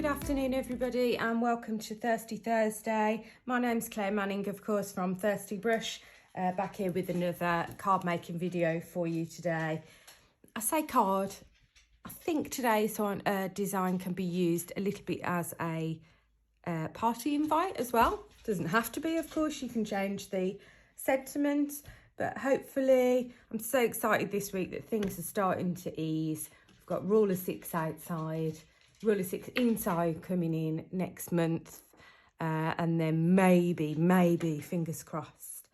good afternoon everybody and welcome to Thirsty Thursday. My name's Claire Manning, of course, from Thirsty Brush, back here with another card making video for you today. I say card, I think today's design can be used a little bit as a party invite as well. Doesn't have to be, of course, you can change the sentiment, but hopefully I'm so excited this week that things are starting to ease. We've got Rule of 6 outside, Rule of 6 inside coming in next month, and then maybe, fingers crossed,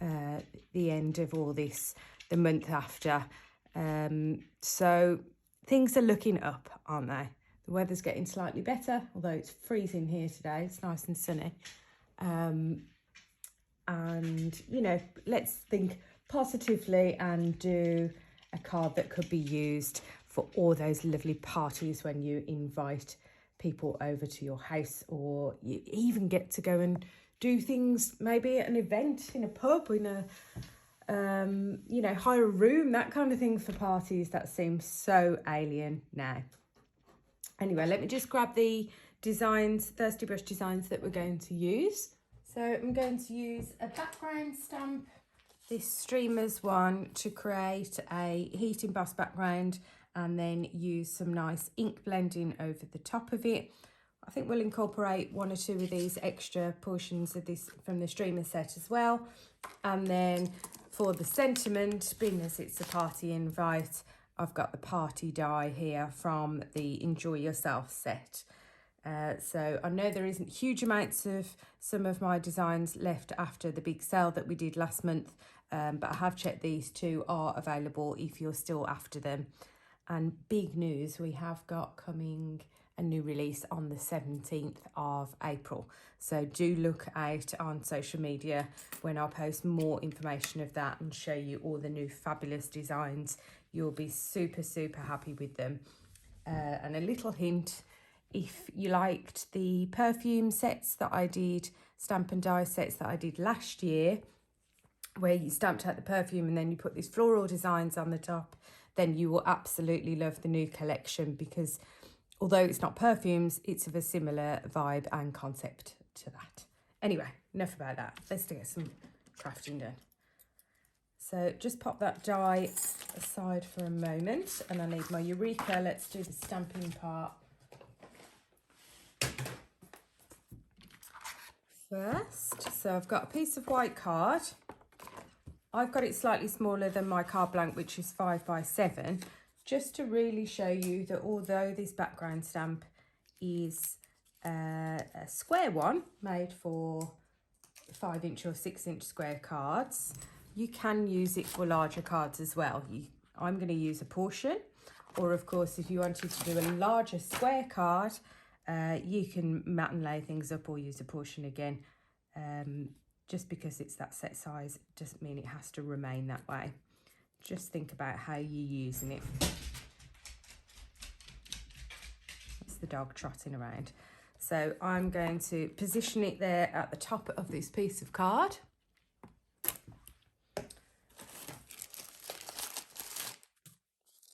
the end of all this the month after. So things are looking up, aren't they? The weather's getting slightly better, although it's freezing here today. It's nice and sunny. And, you know, let's think positively and do a card that could be used for all those lovely parties when you invite people over to your house, or you even get to go and do things maybe at an event in a pub, in a you know, hire a room, that kind of thing for parties. That seems so alien now. Anyway, let me just grab the designs, Thirsty Brush designs that we're going to use. So I'm going to use a background stamp, this streamers one, to create a heat embossed background, and then use some nice ink blending over the top of it. I think we'll incorporate one or two of these extra portions of this from the streamer set as well. And then for the sentiment, being as it's a party invite, I've got the party die here from the Enjoy Yourself set. So I know there isn't huge amounts of some of my designs left after the big sale that we did last month, but I have checked these two are available if you're still after them. And big news, we have got coming a new release on the 17th of April. So do look out on social media when I post more information of that and show you all the new fabulous designs. You'll be super happy with them. And a little hint, if you liked the perfume sets that I did, stamp and die sets that I did last year, where you stamped out the perfume and then you put these floral designs on the top, then you will absolutely love the new collection, because although it's not perfumes, it's of a similar vibe and concept to that. Anyway, enough about that. Let's get some crafting done. So just pop that die aside for a moment, and I need my Eureka. Let's do the stamping part first. So I've got a piece of white card. I've got it slightly smaller than my card blank, which is 5 by 7, just to really show you that although this background stamp is a square one made for 5-inch or 6-inch square cards, you can use it for larger cards as well. I'm going to use a portion, or of course if you wanted to do a larger square card, you can mat and lay things up or use a portion again. Just because it's that set size doesn't mean it has to remain that way. Just think about how you're using it. It's the dog trotting around. So I'm going to position it there at the top of this piece of card.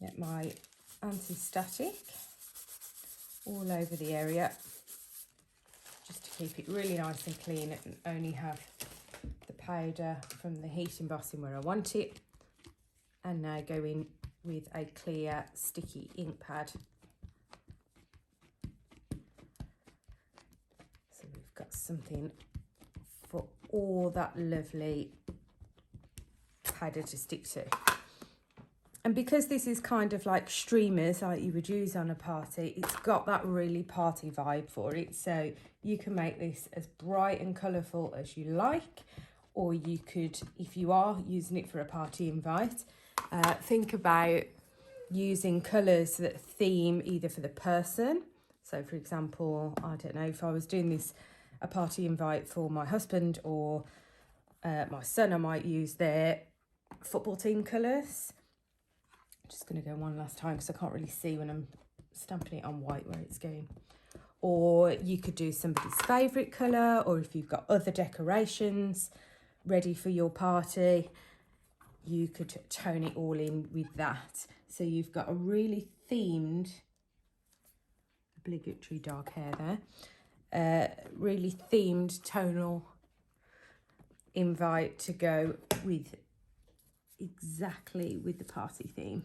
Get my anti-static all over the area, just to keep it really nice and clean and only have the powder from the heat embossing where I want it. And now go in with a clear sticky ink pad. So we've got something for all that lovely powder to stick to. And because this is kind of like streamers like you would use on a party, it's got that really party vibe for it. So you can make this as bright and colourful as you like, or you could, if you are using it for a party invite, think about using colours that theme either for the person. So for example, I don't know, if I was doing this a party invite for my husband or my son, I might use their football team colours. Just going to go one last time because I can't really see when I'm stamping it on white where it's going. Or you could do somebody's favourite colour, or if you've got other decorations ready for your party, you could tone it all in with that. So you've got a really themed obligatory dark hair there. Really themed tonal invite to go with exactly with the party theme.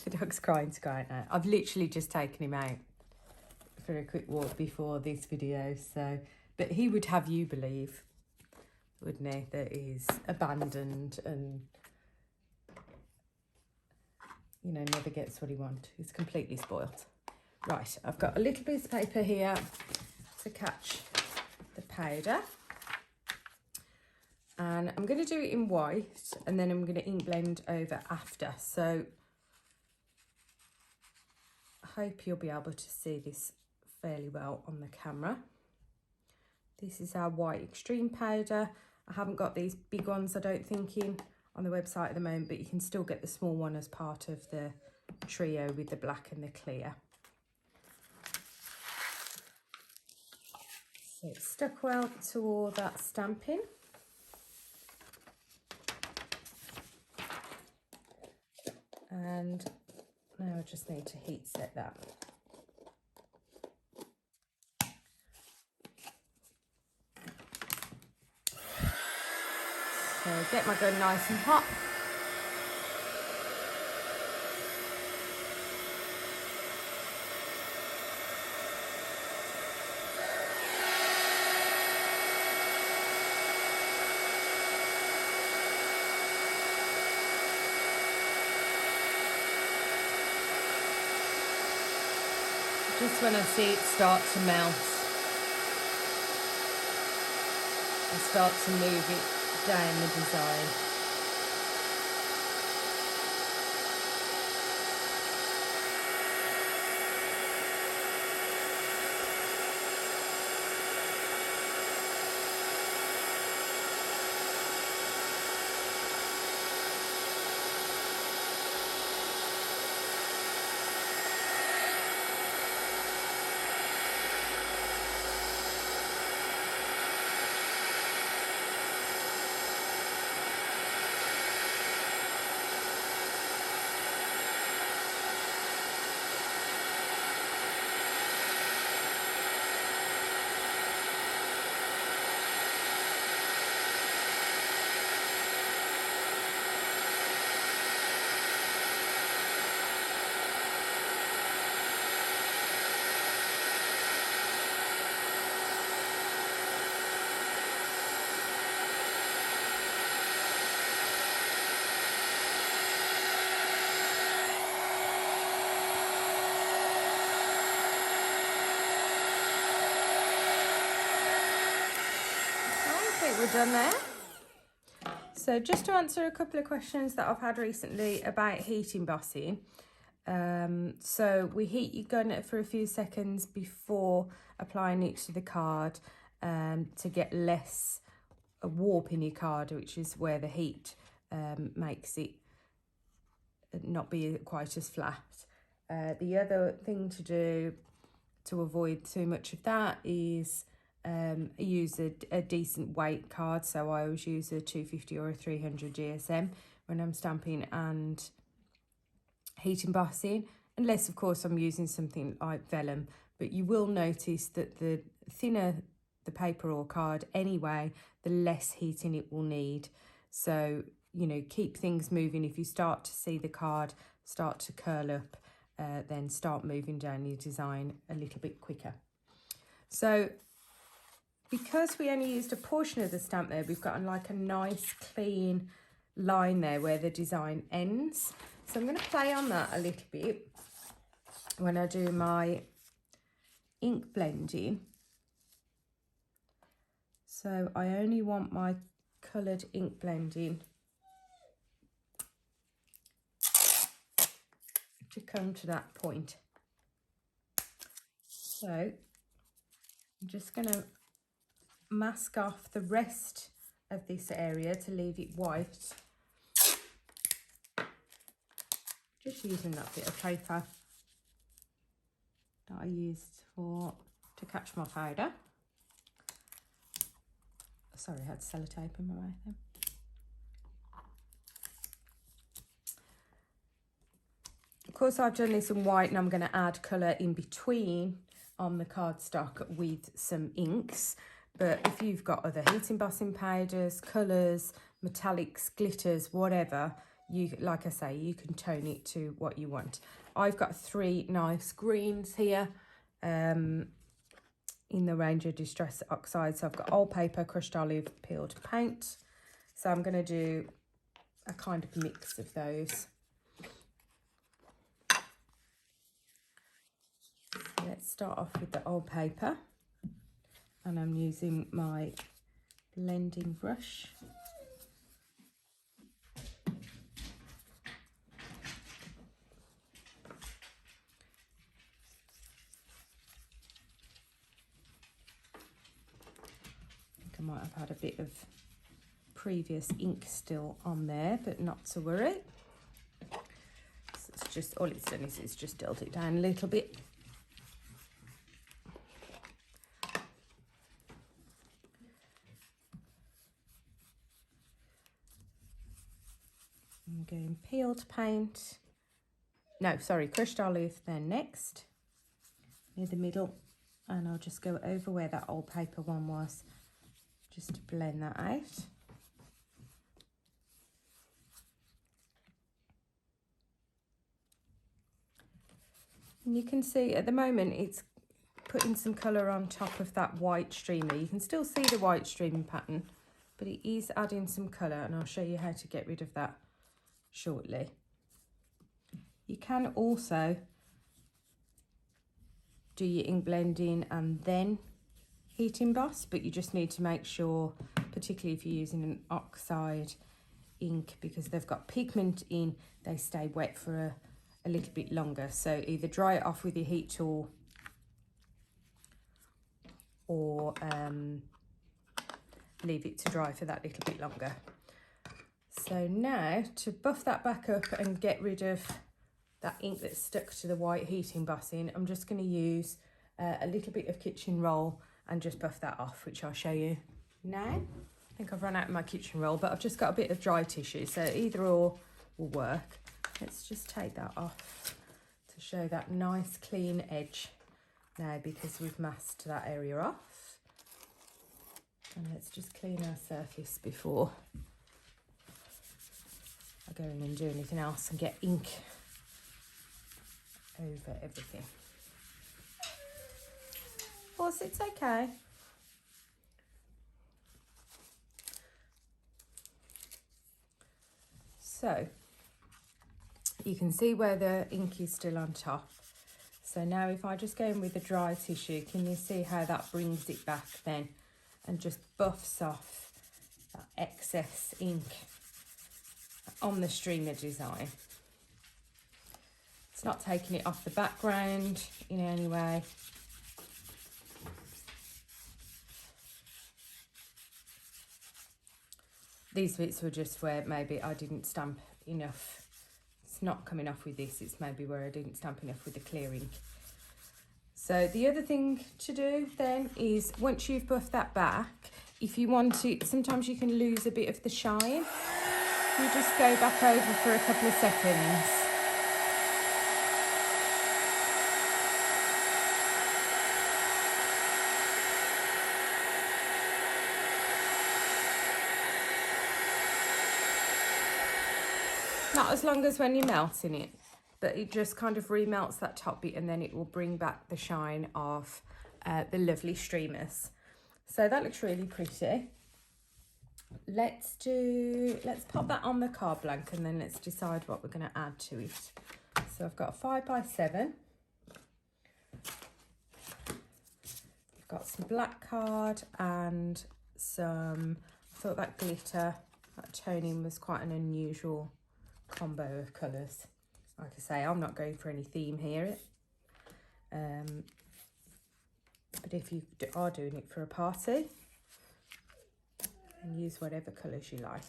The dog's crying now. I've literally just taken him out for a quick walk before this video, so but he would have you believe, wouldn't he, that he's abandoned and, you know, never gets what he wants. He's completely spoilt. Right, I've got a little piece of paper here to catch the powder, and I'm going to do it in white, and then I'm going to ink blend over after. So I hope you'll be able to see this fairly well on the camera. This is our white extreme powder. I haven't got these big ones, I don't think, on the website at the moment, but you can still get the small one as part of the trio with the black and the clear. So it's stuck well to all that stamping. And now I just need to heat set that. So get my gun nice and hot. Just when I see it start to melt, I start to move it down the design. We're done there. So just to answer a couple of questions that I've had recently about heat embossing. So we heat your gun for a few seconds before applying it to the card to get less warp in your card, which is where the heat makes it not be quite as flat. The other thing to do to avoid too much of that is use a decent weight card. So I always use a 250 or a 300 GSM when I'm stamping and heat embossing, unless of course I'm using something like vellum. But you will notice that the thinner the paper or card anyway, the less heating it will need. So, you know, keep things moving. If you start to see the card start to curl up, then start moving down your design a little bit quicker. So because we only used a portion of the stamp there, we've got like a nice clean line there where the design ends. So I'm going to play on that a little bit when I do my ink blending. So I only want my coloured ink blending to come to that point. So I'm just going to mask off the rest of this area to leave it white. Just using that bit of paper that I used to catch my powder. Sorry, I had sellotape in my mouth then. course, I've done this in white and I'm going to add colour in between on the cardstock with some inks. But if you've got other heat embossing powders, colours, metallics, glitters, whatever, you, like I say, you can tone it to what you want. I've got 3 nice greens here in the range of Distress Oxide. So I've got old paper, crushed olive, peeled paint. So I'm going to do a kind of mix of those. So let's start off with the old paper, and I'm using my blending brush. I think I might have had a bit of previous ink still on there, but not to worry. So it's just, all it's done is it's just dulled it down a little bit. I'm going peeled paint, no, sorry, crushed olive then next, near the middle, and I'll just go over where that old paper one was, just to blend that out. And you can see at the moment it's putting some colour on top of that white streamer. You can still see the white streaming pattern, but it is adding some colour, and I'll show you how to get rid of that shortly. You can also do your ink blending and then heat emboss, but you just need to make sure, particularly if you're using an oxide ink, because they've got pigment in, they stay wet for a little bit longer. So either dry it off with your heat tool or leave it to dry for that little bit longer. So now to buff that back up and get rid of that ink that's stuck to the white heat embossing, I'm just going to use a little bit of kitchen roll and just buff that off, which I'll show you now. I think I've run out of my kitchen roll, but I've just got a bit of dry tissue, so either or will work. Let's just take that off to show that nice clean edge now, because we've masked that area off. And let's just clean our surface before I go in and do anything else and get ink over everything. Of course, it's okay. So you can see where the ink is still on top. So now if I just go in with the dry tissue, can you see how that brings it back then and just buffs off that excess ink on the streamer design? It's not taking it off the background in any way. These bits were just where maybe I didn't stamp enough. It's not coming off with this, it's maybe where I didn't stamp enough with the clear ink. So the other thing to do then is, once you've buffed that back, if you want to, sometimes you can lose a bit of the shine. You just go back over for a couple of seconds. Not as long as when you're melting it, but it just kind of remelts that top bit, and then it will bring back the shine of the lovely streamers. So that looks really pretty. Let's pop that on the card blank, and then let's decide what we're going to add to it. So I've got a 5x7. I've got some black card and some, I thought that glitter, that toning was quite an unusual combo of colours. Like I say, I'm not going for any theme here, but if you are doing it for a party, and use whatever colours you like.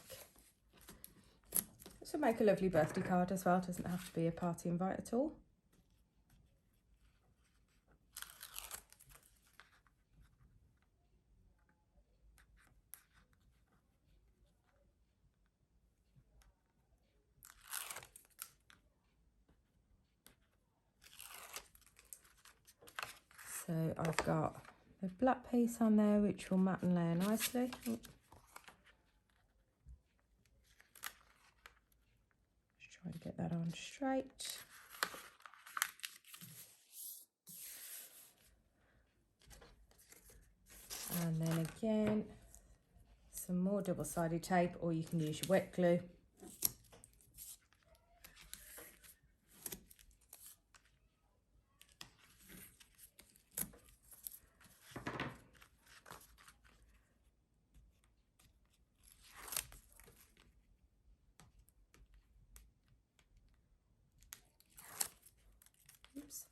This will make a lovely birthday card as well, doesn't have to be a party invite at all. So I've got the black piece on there, which will mat and layer nicely. Just try and get that on straight. And then again, some more double-sided tape, or you can use your wet glue. Oops.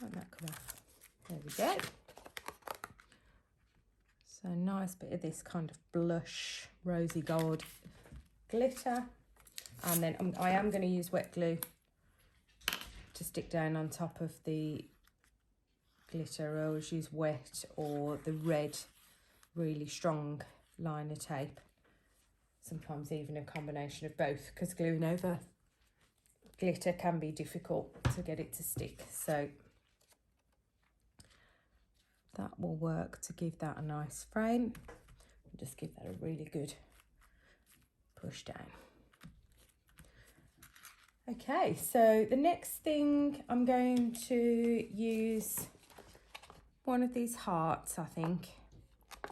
Let that come off. There we go. So nice bit of this kind of blush rosy gold glitter, and then I am going to use wet glue to stick down on top of the glitter. I always use wet or the red really strong liner tape, sometimes even a combination of both, because gluing over glitter can be difficult to get it to stick. So that will work to give that a nice frame. Just give that a really good push down. Okay, so the next thing, I'm going to use one of these hearts, I think,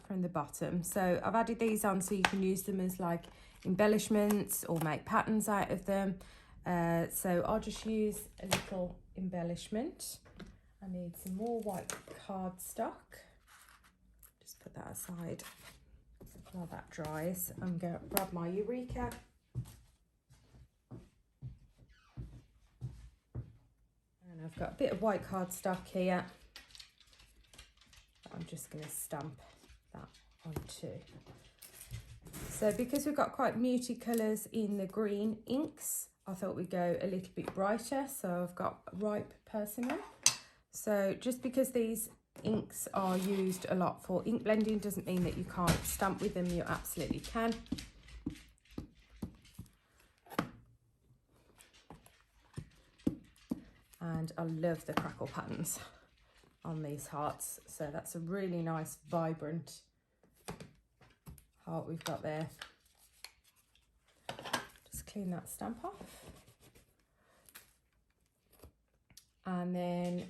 from the bottom. So I've added these on so you can use them as like embellishments or make patterns out of them. So I'll just use a little embellishment. I need some more white cardstock. Just put that aside while that dries. I'm going to grab my Eureka. And I've got a bit of white cardstock here. I'm just going to stamp that onto. So because we've got quite muted colours in the green inks, I thought we'd go a little bit brighter. So I've got ripe persimmon. So just because these inks are used a lot for ink blending doesn't mean that you can't stamp with them. You absolutely can. And I love the crackle patterns on these hearts. So that's a really nice, vibrant heart we've got there. Just clean that stamp off. And then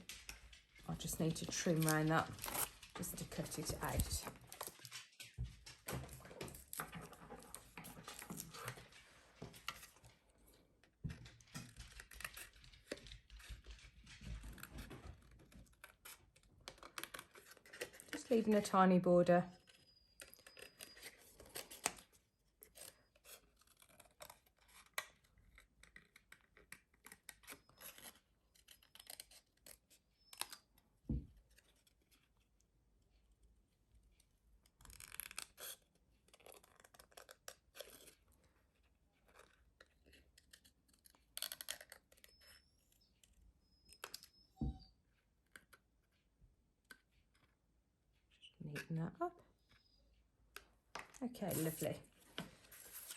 I just need to trim around that just to cut it out. Just leaving a tiny border. Neaten that up. Okay, lovely.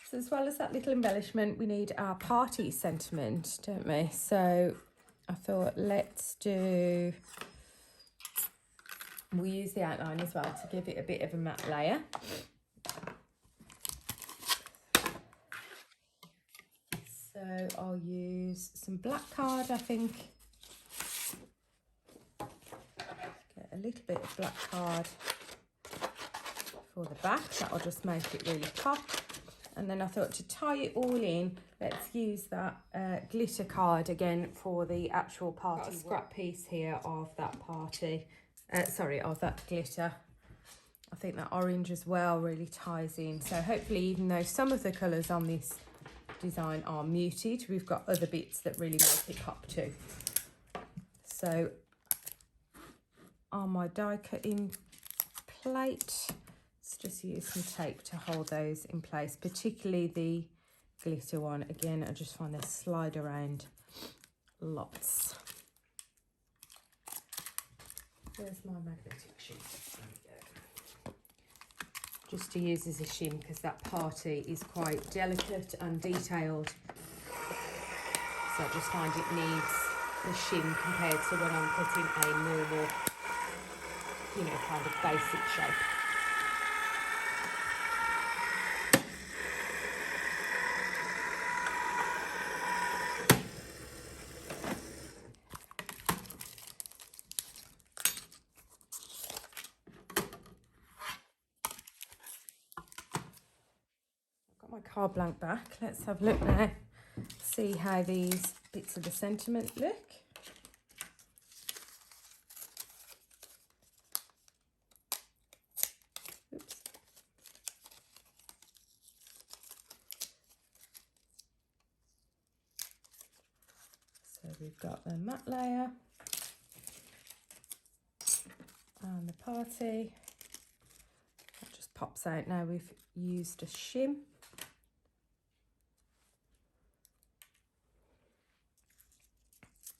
So as well as that little embellishment, we need our party sentiment, don't we? So I thought we'll use the outline as well to give it a bit of a matte layer. So I'll use some black card, I think. Get a little bit of black card for the back. That'll just make it really pop. And then I thought to tie it all in, let's use that glitter card again for the actual party. Got a scrap piece here of that party, of that glitter. I think that orange as well really ties in. So hopefully, even though some of the colours on this design are muted, we've got other bits that really make it pop too. So on my die cutting plate, let's just use some tape to hold those in place, particularly the glitter one. Again, I just find they slide around lots. Where's my magnetic sheet? There we go. Just to use as a shim, because that party is quite delicate and detailed. So I just find it needs a shim compared to when I'm putting a normal, you know, kind of basic shape. My card blank back. Let's have a look now, see how these bits of the sentiment look. Oops. So we've got the matte layer and the party. That just pops out now we've used a shim.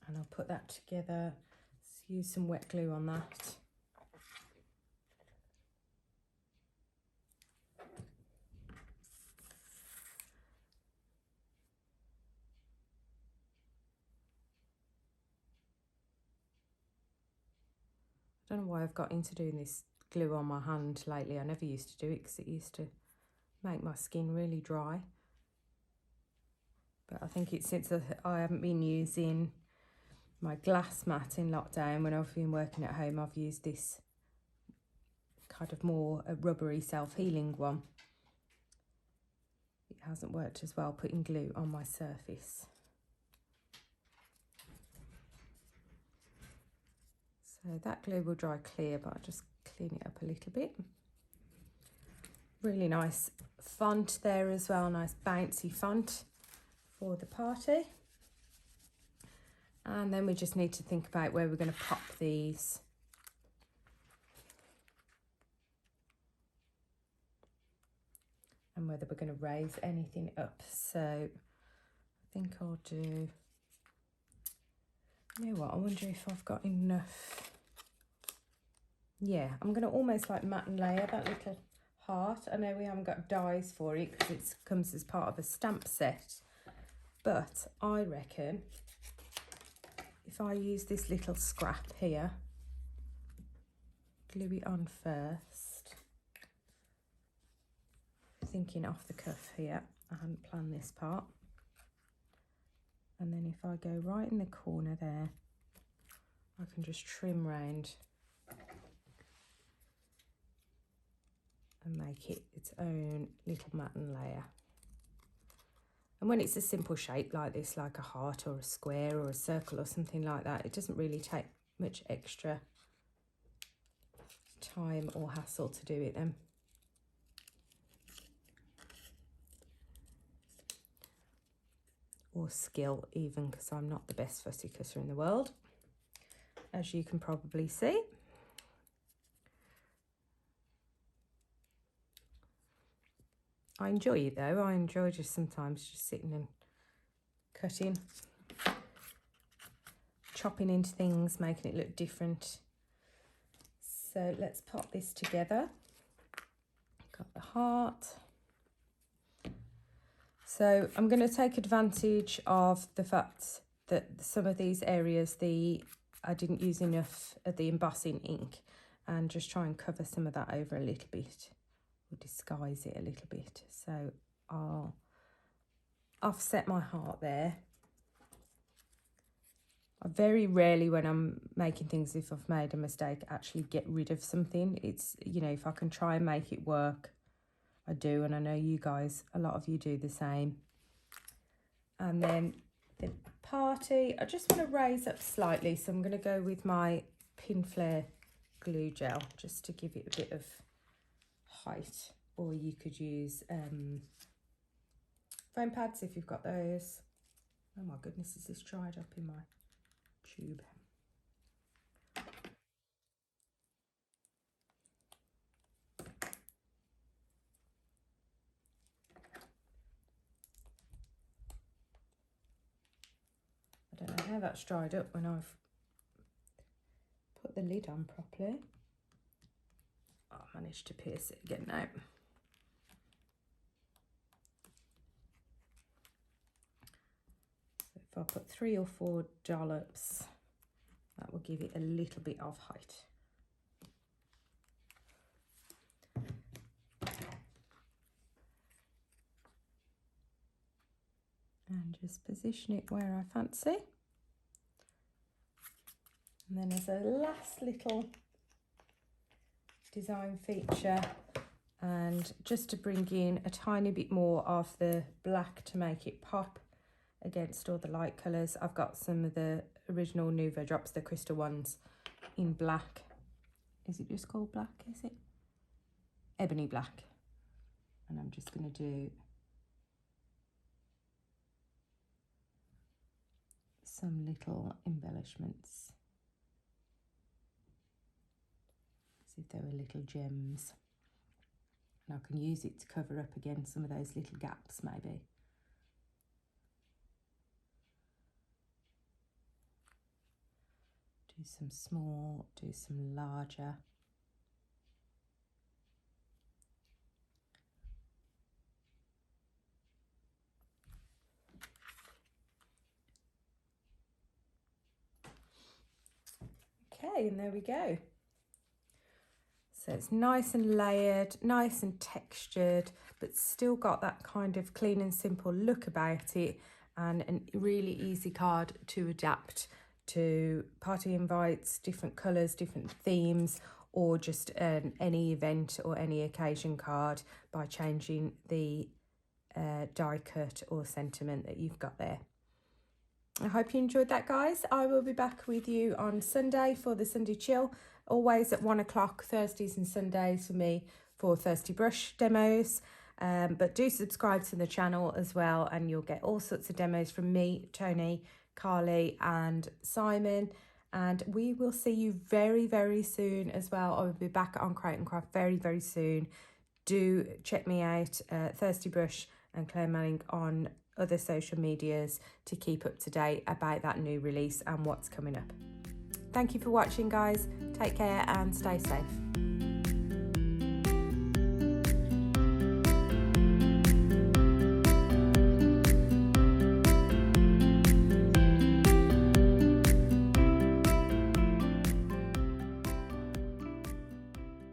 And I'll put that together. Let's use some wet glue on that. I don't know why I've got into doing this glue on my hand lately. I never used to do it because it used to make my skin really dry. But I think it's since I haven't been using my glass mat in lockdown. When I've been working at home, I've used this kind of more a rubbery self-healing one. It hasn't worked as well putting glue on my surface. So that glue will dry clear, but I'll just clean it up a little bit. Really nice font there as well, nice bouncy font for the party. And then we just need to think about where we're going to pop these. And whether we're going to raise anything up. So I think I'll do, you know what, I wonder if I've got enough. Yeah, I'm going to almost like matte and layer that little heart. I know we haven't got dies for it because it comes as part of a stamp set. But I reckon if I use this little scrap here, glue it on first. Thinking off the cuff here, I hadn't planned this part. And then if I go right in the corner there, I can just trim round and make it its own little matten layer. And when it's a simple shape like this, like a heart or a square or a circle or something like that, it doesn't really take much extra time or hassle to do it then. Or skill even, because I'm not the best fussy cutter in the world, as you can probably see. I enjoy it though. I enjoy just sometimes just sitting and cutting, chopping into things, making it look different. So let's pop this together. Got the heart. So I'm going to take advantage of the fact that some of these areas I didn't use enough of the embossing ink, and just try and cover some of that over a little bit, or disguise it a little bit. So I'll offset my heart there. I very rarely, when I'm making things, if I've made a mistake, actually get rid of something. It's, you know, if I can try and make it work, I do, and I know you guys, a lot of you do the same. And then the party, I just want to raise up slightly, so I'm going to go with my Pin Flare glue gel just to give it a bit of height, or you could use foam pads if you've got those. Oh my goodness, is this dried up in my tube? I don't know how that's dried up when I've put put the lid on properly. Oh, I managed to pierce it again now. So if I put 3 or 4 dollops, that will give it a little bit of height. And just position it where I fancy. And then as a last little design feature, and just to bring in a tiny bit more of the black to make it pop against all the light colours, I've got some of the original Nouveau drops, the crystal ones, in black. Is it just called black, is it? Ebony black. And I'm just going to do some little embellishments, as if they were little gems. And I can use it to cover up again some of those little gaps maybe. Do some small, do some larger. Okay, and there we go. So it's nice and layered, nice and textured, but still got that kind of clean and simple look about it, and a really easy card to adapt to party invites, different colours, different themes, or just any event or any occasion card by changing the die cut or sentiment that you've got there. I hope you enjoyed that, guys. I will be back with you on Sunday for the Sunday Chill, always at 1 o'clock, Thursdays and Sundays for me for Thirsty Brush demos. But do subscribe to the channel as well, and you'll get all sorts of demos from me, Tony, Carly and Simon. And we will see you very, very soon as well. I will be back on Create and Craft very, very soon. Do check me out, Thirsty Brush and Claire Manning, on other social medias to keep up to date about that new release and what's coming up. Thank you for watching, guys. Take care and stay safe.